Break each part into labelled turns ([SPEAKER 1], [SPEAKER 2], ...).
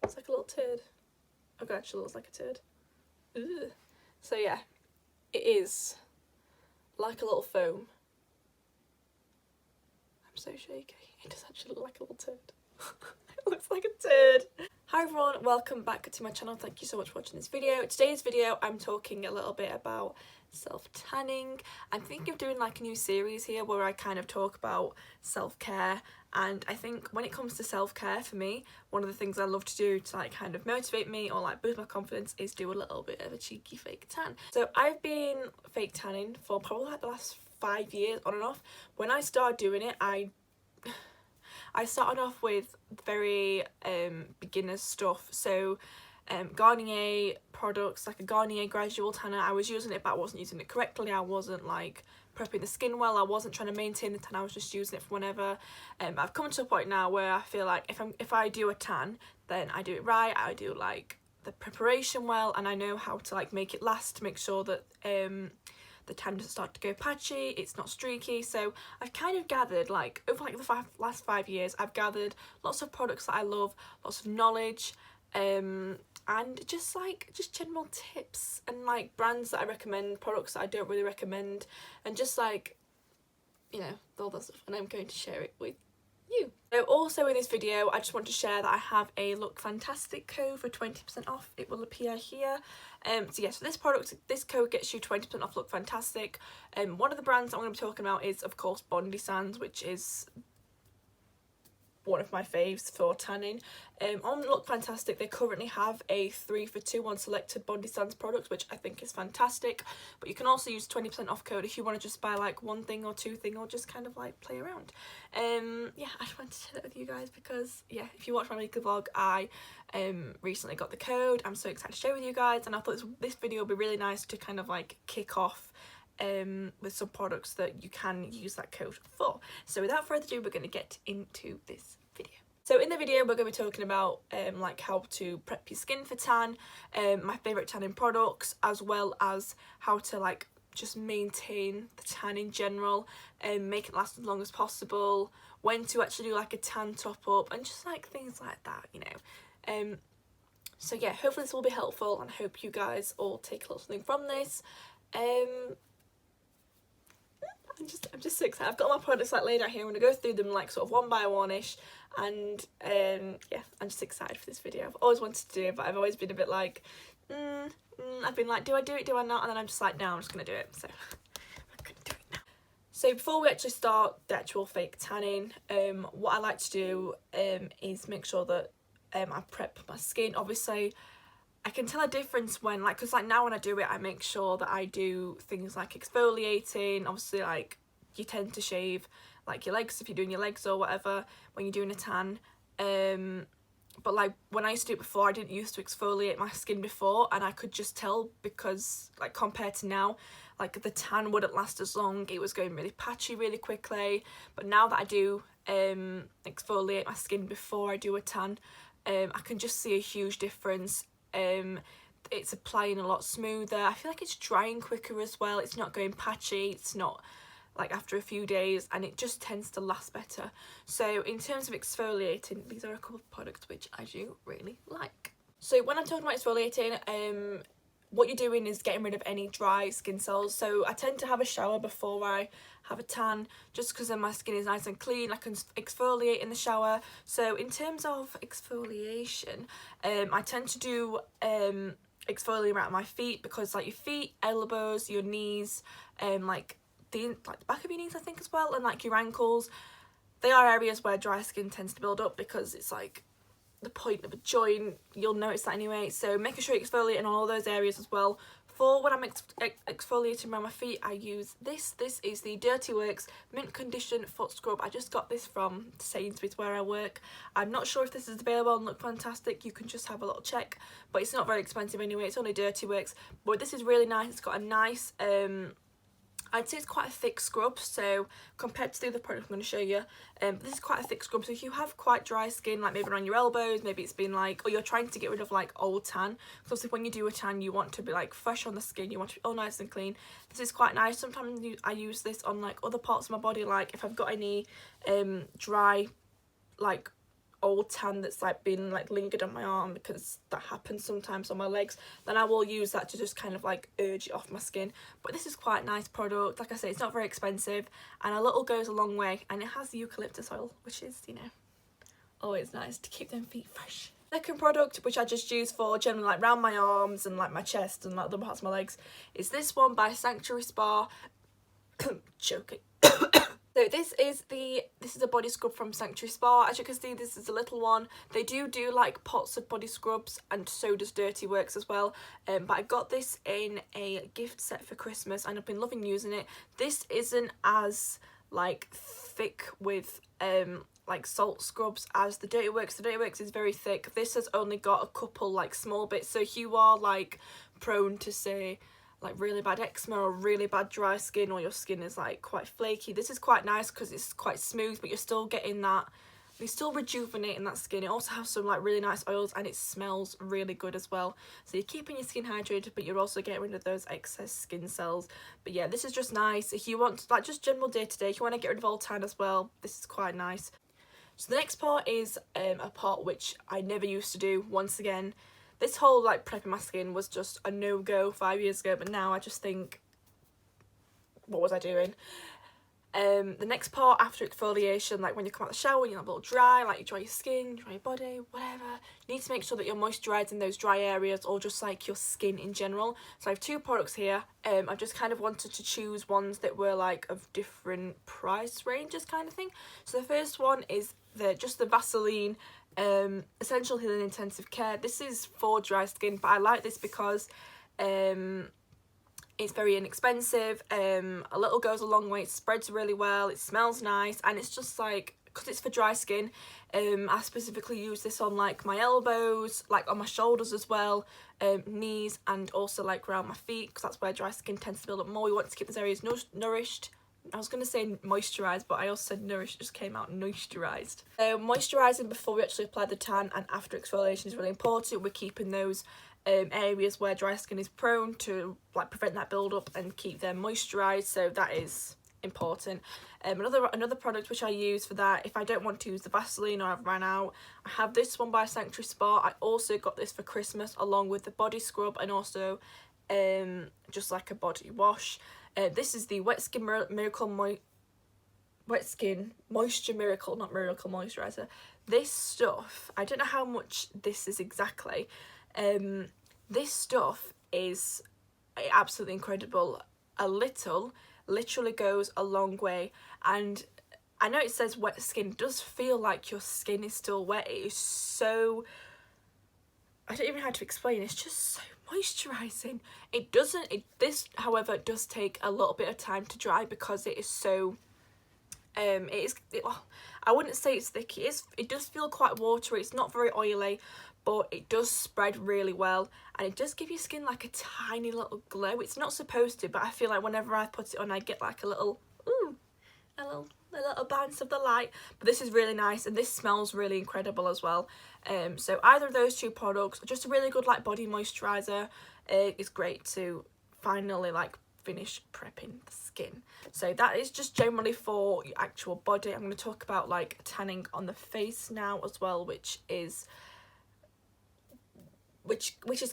[SPEAKER 1] It's like a little turd. Oh god, actually looks like a turd. Ugh. So yeah, it is like a little foam. I'm so shaky. It does actually look like a little turd. It looks like a turd. Hi everyone, welcome back to my channel. Thank you so much for watching this video. Today's video I'm talking a little bit about self-tanning. I'm thinking of doing like a new series here where I kind of talk about self-care, and I think when it comes to self-care for me, one of the things I love to do to like kind of motivate me or like boost my confidence is do a little bit of a cheeky fake tan. So I've been fake tanning for probably like the last 5 years on and off. When I started doing it, I started off with very beginner stuff, so Garnier products, like a Garnier Gradual tanner. I was using it but I wasn't using it correctly. I wasn't like prepping the skin well. I wasn't trying to maintain the tan. I was just using it for whenever. I've come to a point now where I feel like if I do a tan, then I do it right. I do like the preparation well, and I know how to like make it last, to make sure that the tan doesn't start to go patchy, it's not streaky. So I've kind of gathered, like over like the last 5 years, I've gathered lots of products that I love, lots of knowledge, and just general tips and like brands that I recommend, products that I don't really recommend, and just like, you know, all that stuff, and I'm going to share it with you. So also in this video I just want to share that I have a Look Fantastic code for 20% off. It will appear here. So yes, for this code gets you 20% off Look Fantastic. One of the brands that I'm going to be talking about is of course Bondi Sands, which is one of my faves for tanning. On Look Fantastic they currently have a 3 for 2 on selected Bondi Sands products, which I think is fantastic, but you can also use 20% off code if you want to just buy like one thing or two things, or just kind of like play around. Yeah, I just wanted to share that with you guys because yeah, if you watch my weekly vlog, I recently got the code. I'm so excited to share with you guys, and I thought this video would be really nice to kind of like kick off with some products that you can use that code for. So without further ado, we're going to get into this video. So in the video we're going to be talking about like how to prep your skin for tan, my favourite tanning products, as well as how to like just maintain the tan in general and make it last as long as possible, when to actually do like a tan top up, and just like things like that, you know. So yeah, hopefully this will be helpful, and I hope you guys all take a little something from this. I'm just so excited. I've got all my products like laid out here. I'm going to go through them like sort of one by one-ish, and yeah, I'm just excited for this video. I've always wanted to do it, but I've always been a bit like, I've been like, do I do it, do I not? And then I'm just like, no, I'm just going to do it. So I'm going to do it now. So before we actually start the actual fake tanning, what I like to do is make sure that I prep my skin. Obviously I can tell a difference when, like, because like now when I do it, I make sure that I do things like exfoliating. Obviously, like, you tend to shave like your legs if you're doing your legs or whatever when you're doing a tan. But like when I used to do it before, I didn't used to exfoliate my skin before, and I could just tell, because like compared to now, like the tan wouldn't last as long. It was going really patchy really quickly. But now that I do exfoliate my skin before I do a tan, I can just see a huge difference. It's applying a lot smoother. I feel like it's drying quicker as well. It's not going patchy. It's not like after a few days, and it just tends to last better. So in terms of exfoliating, these are a couple of products which I do really like. So when I'm talking about exfoliating, what you're doing is getting rid of any dry skin cells. So I tend to have a shower before I have a tan, just because then my skin is nice and clean. I can exfoliate in the shower. So in terms of exfoliation, I tend to do exfoliate around my feet, because like your feet, elbows, your knees, like the back of your knees I think as well, and like your ankles, they are areas where dry skin tends to build up, because it's like the point of a joint. You'll notice that anyway. So making sure you exfoliate in all those areas as well. For when I'm exfoliating around my feet, I use this. This is the Dirty Works Mint Condition Foot Scrub. I just got this from Sainsbury's where I work. I'm not sure if this is available on Look Fantastic. You can just have a little check, but it's not very expensive anyway. It's only Dirty Works, but this is really nice. It's got a nice I'd say it's quite a thick scrub, so compared to the other product I'm going to show you, this is quite a thick scrub. So if you have quite dry skin, like maybe around your elbows, maybe it's been like, or you're trying to get rid of like old tan, because obviously when you do a tan you want to be like fresh on the skin, you want to be all nice and clean. This is quite nice. Sometimes I use this on like other parts of my body, like if I've got any dry like old tan that's like been like lingered on my arm, because that happens sometimes on my legs, then I will use that to just kind of like urge it off my skin. But this is quite a nice product. Like I say, it's not very expensive, and a little goes a long way, and it has the eucalyptus oil, which is, you know, always nice to keep them feet fresh. Second product, which I just use for generally like round my arms and like my chest and like the parts of my legs, is this one by Sanctuary Spa. Choking. So this is a body scrub from Sanctuary Spa. As you can see, this is a little one. They do like pots of body scrubs, and so does Dirty Works as well. But I got this in a gift set for Christmas, and I've been loving using it. This isn't as like thick with like salt scrubs as the Dirty Works. The Dirty Works is very thick. This has only got a couple like small bits. So if you are like prone to, say, like really bad eczema or really bad dry skin, or your skin is like quite flaky, this is quite nice because it's quite smooth, but you're still getting that, you're still rejuvenating that skin. It also has some like really nice oils, and it smells really good as well. So you're keeping your skin hydrated, but you're also getting rid of those excess skin cells. But yeah, this is just nice if you want to, like, just general day to day, if you want to get rid of all tan as well, this is quite nice. So the next part is a part which I never used to do. Once again, this whole like prepping my skin was just a no-go 5 years ago, but now I just think, what was I doing? The next part after exfoliation, like when you come out of the shower, you're a little dry, like you dry your skin, dry your body, whatever, you need to make sure that you're moisturising those dry areas, or just like your skin in general. So I have two products here. I just kind of wanted to choose ones that were like of different price ranges kind of thing. So the first one is just the Vaseline Essential Healing Intensive Care. This is for dry skin, but I like this because it's very inexpensive. A little goes a long way. It spreads really well, it smells nice, and it's just like, because it's for dry skin, I specifically use this on like my elbows, like on my shoulders as well, knees, and also like around my feet, because that's where dry skin tends to build up more. We want to keep those areas nourished. I was going to say moisturised, but I also said nourished, it just came out moisturised. Moisturising before we actually apply the tan and after exfoliation is really important. We're keeping those areas where dry skin is prone to like prevent that build up and keep them moisturised, so that is important. Another product which I use for that, if I don't want to use the Vaseline or I've ran out, I have this one by Sanctuary Spa. I also got this for Christmas along with the body scrub, and also just like a body wash. This is the Wet Skin Moisture Miracle, not Miracle Moisturiser. This stuff, I don't know how much this is exactly. This stuff is absolutely incredible. A little literally goes a long way, and I know it says wet skin, it does feel like your skin is still wet. It is so, I don't even know how to explain, it's just so moisturising. This however does take a little bit of time to dry because it is so I wouldn't say it's thick. It does feel quite watery. It's not very oily, but it does spread really well, and it does give your skin like a tiny little glow. It's not supposed to, but I feel like whenever I put it on, I get like a little bounce of the light. But this is really nice, and this smells really incredible as well. So either of those two products, just a really good like body moisturiser, is great to finally like finish prepping the skin. So that is just generally for your actual body. I'm going to talk about like tanning on the face now as well, which is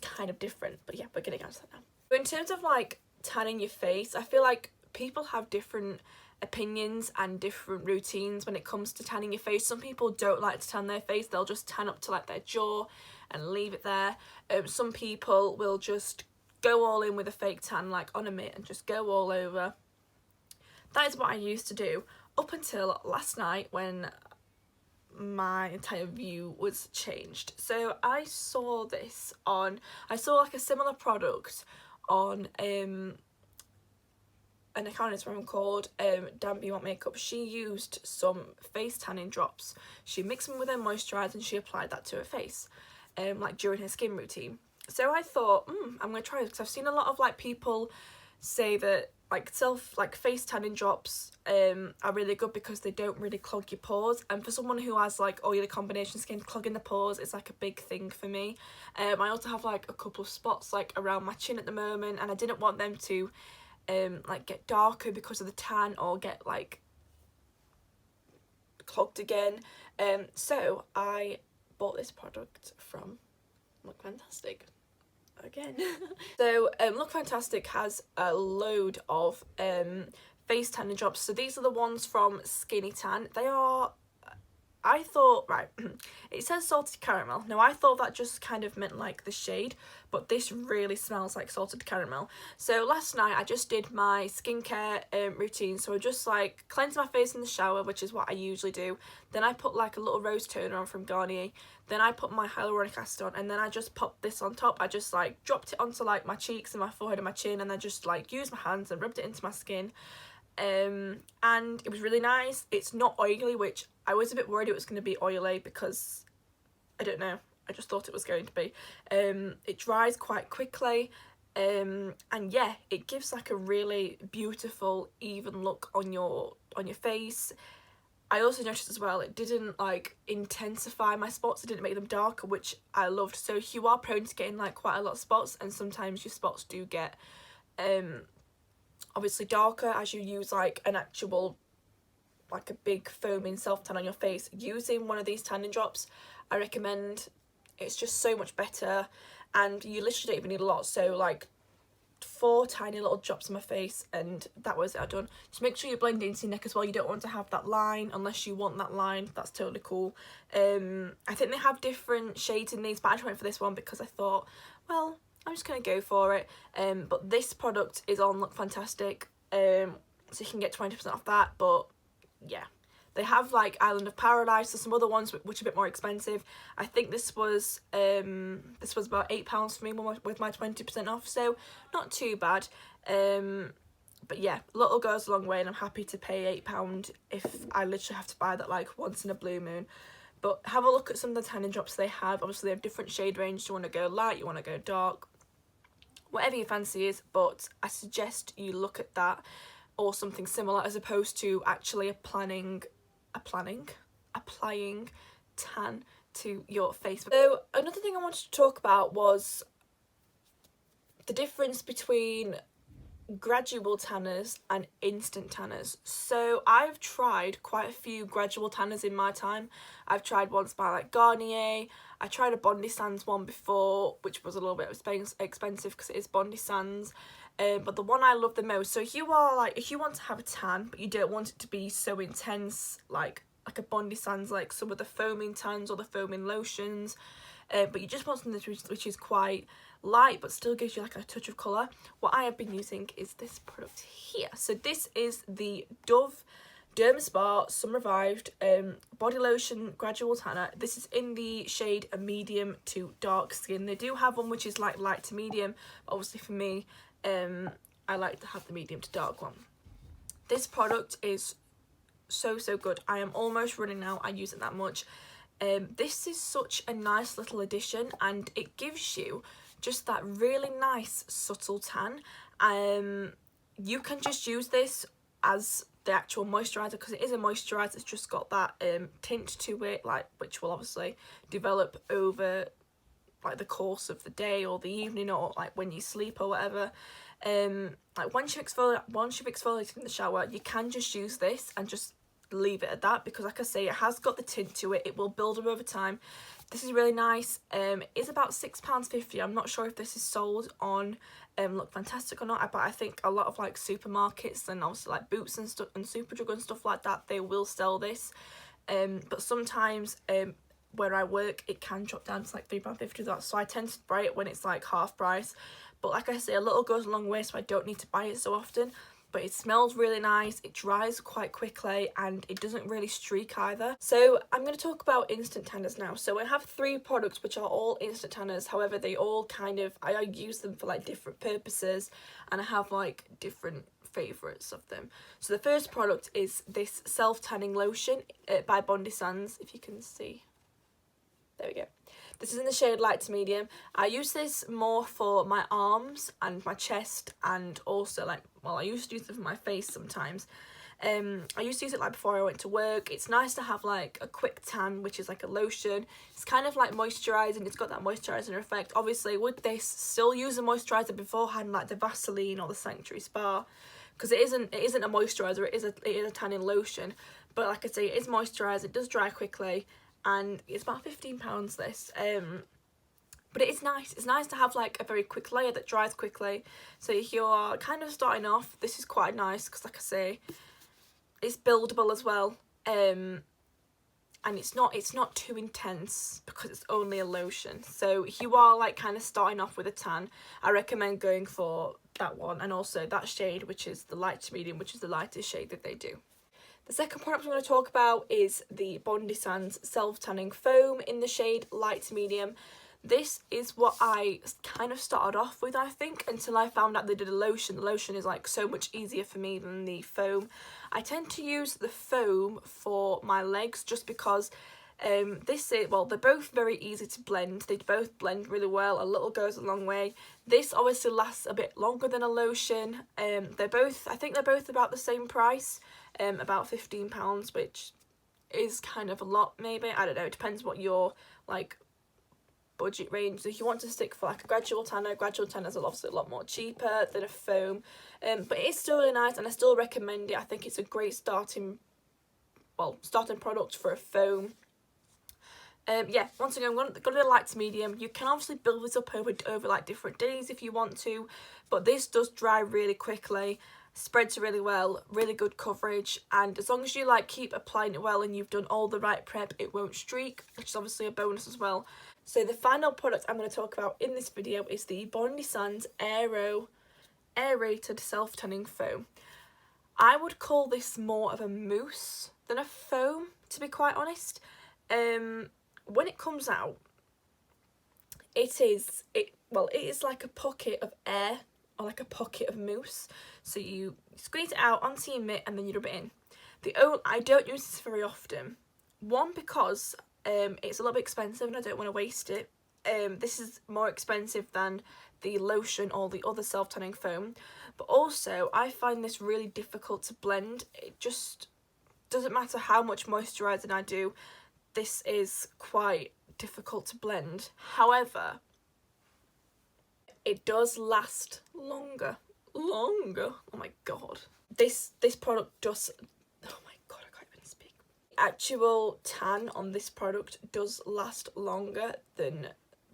[SPEAKER 1] kind of different, but yeah, we're getting onto that now. So in terms of like tanning your face, I feel like people have different opinions and different routines when it comes to tanning your face. Some people don't like to tan their face, they'll just tan up to like their jaw and leave it there. Some people will just go all in with a fake tan, like on a mitt, and just go all over. That is what I used to do up until last night, when my entire view was changed. So I saw like a similar product on an account Instagram called Damn You Want Makeup. She used some face tanning drops. She mixed them with her moisturiser and she applied that to her face, like during her skin routine. So I thought, I'm gonna try it, because I've seen a lot of like people say that like face tanning drops are really good because they don't really clog your pores, and for someone who has like oily combination skin, clogging the pores is like a big thing for me. I also have like a couple of spots like around my chin at the moment, and I didn't want them to like get darker because of the tan, or get like clogged again. So I bought this product from Look Fantastic again. So Look Fantastic has a load of face tanning drops. So these are the ones from Skinny Tan. They are, I thought, right, it says salted caramel. Now I thought that just kind of meant like the shade, but this really smells like salted caramel. So last night I just did my skincare routine. So I just like cleansed my face in the shower, which is what I usually do. Then I put like a little rose toner on from Garnier. Then I put my hyaluronic acid on, and then I just popped this on top. I just like dropped it onto like my cheeks and my forehead and my chin, and I just like used my hands and rubbed it into my skin. And it was really nice. It's not oily, which I was a bit worried it was going to be oily because I don't know, I just thought it was going to be. It dries quite quickly, and yeah, it gives like a really beautiful even look on your face. I also noticed as well it didn't like intensify my spots, it didn't make them darker, which I loved. So if you are prone to getting like quite a lot of spots, and sometimes your spots do get obviously darker as you use like an actual, like a big foaming self tan on your face, using one of these tanning drops I recommend. It's just so much better, and you literally don't even need a lot. So like 4 tiny little drops on my face, and that was it, done. Just make sure you blend it into your neck as well. You don't want to have that line unless you want that line. That's totally cool. I think they have different shades in these, but I just went for this one because I thought, well, I'm just gonna go for it. But this product is on Look Fantastic, so you can get 20% off that. But yeah, they have like Island of Paradise or some other ones which are a bit more expensive. I think this was about £8 for me with my 20% off, so not too bad. But yeah, little goes a long way, and I'm happy to pay £8 if I literally have to buy that like once in a blue moon. But have a look at some of the tanning drops they have. Obviously they have different shade range. You want to go light, you want to go dark, whatever your fancy is, but I suggest you look at that or something similar, as opposed to actually applying tan to your face. So another thing I wanted to talk about was the difference between gradual tanners and instant tanners. So I've tried quite a few gradual tanners in my time. I've tried ones by like Garnier. I tried a Bondi Sands one before, which was a little bit expensive because it is Bondi Sands. But the one I love the most, so if you want to have a tan but you don't want it to be so intense, like a Bondi Sands, like some of the foaming tans or the foaming lotions, but you just want something which is quite light but still gives you like a touch of colour, what I have been using is this product here. So this is the Dove Dermaspa Sun Revived Body Lotion Gradual Tanner. This is in the shade a medium to dark skin. They do have one which is like light to medium, but obviously for me, I like to have the medium to dark one. This product is so good. I am almost running out. I use it that much. This is such a nice little addition, and it gives you just that really nice subtle tan. You can just use this as the actual moisturiser because it is a moisturiser. It's just got that tint to it, like, which will obviously develop over like the course of the day or the evening, or like when you sleep or whatever. Like once you've exfoliated in the shower, you can just use this and just leave it at that, because like I say, it has got the tint to it. It will build up over time. This is really nice. It's about £6.50. I'm not sure if this is sold on Look Fantastic or not, but I think a lot of like supermarkets and obviously like Boots and stuff and Superdrug and stuff like that, they will sell this. But sometimes where I work, it can drop down to like £3.50, so I tend to buy it when it's like half price. But like I say, a little goes a long way, so I don't need to buy it so often. But it smells really nice, it dries quite quickly, and it doesn't really streak either. So I'm going to talk about instant tanners now. So I have 3 products which are all instant tanners. However, they all kind of, I use them for like different purposes, and I have like different favourites of them. So the first product is this self-tanning lotion by Bondi Sands, if you can see. There we go. This is in the shade light to medium. I use this more for my arms and my chest, and also like, well, I used to use it for my face sometimes. I used to use it like before I went to work. It's nice to have like a quick tan, which is like a lotion. It's kind of like moisturising. It's got that moisturising effect. Obviously with this, still use a moisturiser beforehand, like the Vaseline or the Sanctuary Spa, because it isn't a moisturiser, it is a tanning lotion. but like I say, it is moisturiser, it does dry quickly, and it's about £15 this. But it is nice. It's nice to have like a very quick layer that dries quickly. So if you're kind of starting off, this is quite nice because, like I say, it's buildable as well. And it's not too intense because it's only a lotion. So if you are like kind of starting off with a tan, I recommend going for that one, and also that shade, which is the light to medium, which is the lightest shade that they do. The second product I'm going to talk about is the Bondi Sands Self Tanning Foam in the shade light to medium. This is what I kind of started off with, I think, until I found out they did a lotion. The lotion is like so much easier for me than the foam. I tend to use the foam for my legs just because well, they're both very easy to blend. They both blend really well. A little goes a long way. This obviously lasts a bit longer than a lotion. I think they're both about the same price, about £15, which is kind of a lot maybe. I don't know, it depends what your like budget range. So if you want to stick for like a gradual tanner is obviously a lot more cheaper than a foam, but it is still really nice and I still recommend it. I think it's a great starting product for a foam. Yeah, once again, I'm going to go light to medium. You can obviously build this up over like different days if you want to, but this does dry really quickly, spreads really well, really good coverage, and as long as you like keep applying it well and you've done all the right prep, it won't streak, which is obviously a bonus as well. So the final product I'm going to talk about in this video is the Bondi Sands Aero Aerated Self Tanning Foam. I would call this more of a mousse than a foam, to be quite honest. When it comes out, it is like a pocket of air or like a pocket of mousse. So you squeeze it out onto your mitt and then you rub it in. I don't use this very often. One, because it's a little bit expensive and I don't want to waste it. This is more expensive than the lotion or the other self-tanning foam. But also, I find this really difficult to blend. It just doesn't matter how much moisturising I do. This is quite difficult to blend. However, it does last longer. Oh my god. This product does, oh my god, I can't even speak. Actual tan on this product does last longer than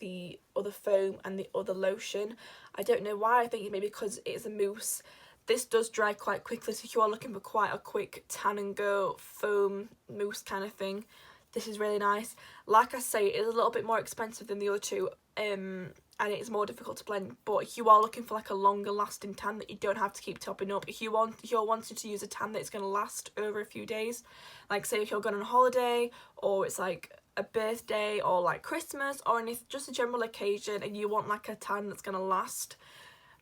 [SPEAKER 1] the other foam and the other lotion. I don't know why. I think maybe because it's a mousse. This does dry quite quickly, so if you are looking for quite a quick tan and go foam mousse kind of thing, this is really nice. Like I say, it is a little bit more expensive than the other two, and it is more difficult to blend. But if you are looking for like a longer lasting tan that you don't have to keep topping up, if you're wanting to use a tan that's going to last over a few days, like say if you're going on a holiday, or it's like a birthday or like Christmas, or just a general occasion and you want like a tan that's going to last,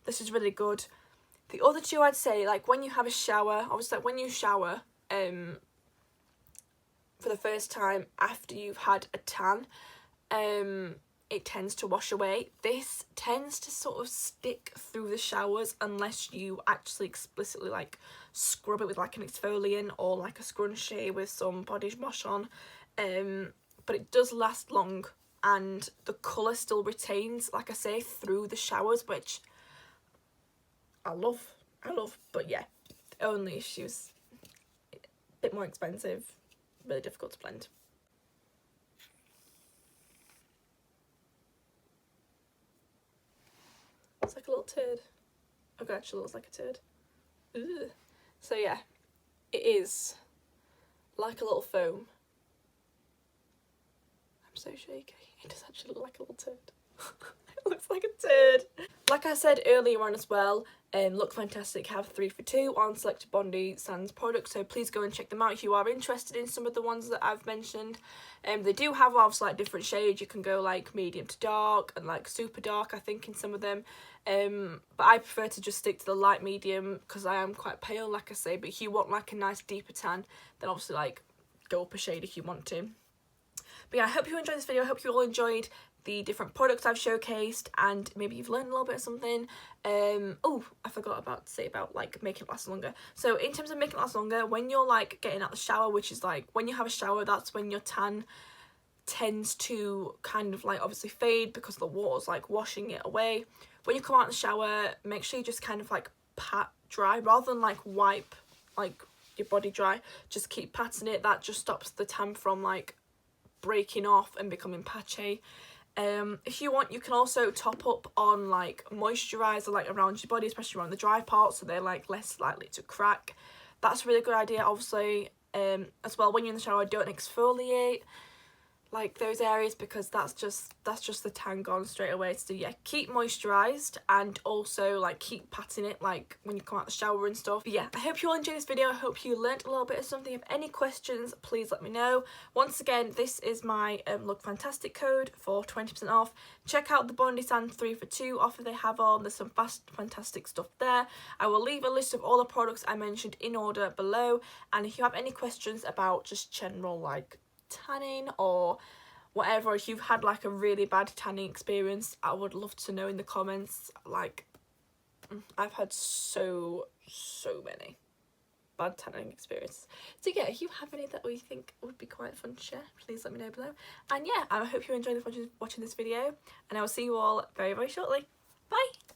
[SPEAKER 1] this is really good. The other two, I'd say, like when you have a shower, obviously like when you shower for the first time after you've had a tan, it tends to wash away. This tends to sort of stick through the showers unless you actually explicitly like scrub it with like an exfoliant or like a scrunchie with some body wash on. But it does last long and the colour still retains, like I say, through the showers, which I love. But yeah, the only issues, a bit more expensive, really difficult to blend. It's like a little turd. Okay, actually looks like a turd. Ugh. So yeah, it is like a little foam. I'm so shaky. It does actually look like a little turd. It looks like a turd. Like I said earlier on as well, Look Fantastic have 3 for 2 on selected Bondi Sands products, so please go and check them out if you are interested in some of the ones that I've mentioned. They do have obviously like different shades. You can go like medium to dark and like super dark, I think, in some of them. But I prefer to just stick to the light medium because I am quite pale, like I say. But if you want like a nice deeper tan, then obviously like go up a shade if you want to. But yeah, I hope you enjoyed this video. I hope you all enjoyed the different products I've showcased and maybe you've learned a little bit of something. Oh, I forgot to say about like making it last longer. So in terms of making it last longer, when you're like getting out the shower, which is like when you have a shower, that's when your tan tends to kind of like obviously fade because the water's like washing it away. When you come out of the shower, make sure you just kind of like pat dry rather than like wipe like your body dry, just keep patting it. That just stops the tan from like breaking off and becoming patchy. If you want, you can also top up on like moisturiser like around your body, especially around the dry parts, so they're like less likely to crack. That's a really good idea. Obviously, as well, when you're in the shower, don't exfoliate like those areas, because that's just the tan gone straight away. So yeah, keep moisturised, and also like keep patting it like when you come out the shower and stuff. But yeah, I hope you all enjoyed this video. I hope you learnt a little bit of something. If any questions, please let me know. Once again, this is my Look Fantastic code for 20% off. Check out the Bondi Sand 3 for 2 offer they have on. There's some fantastic stuff there. I will leave a list of all the products I mentioned in order below, and if you have any questions about just general like tanning or whatever, if you've had like a really bad tanning experience, I would love to know in the comments. Like, I've had so many bad tanning experiences. So yeah, if you have any that we think would be quite fun to share, please let me know below. And yeah, I hope you enjoyed watching this video, and I will see you all very shortly. Bye!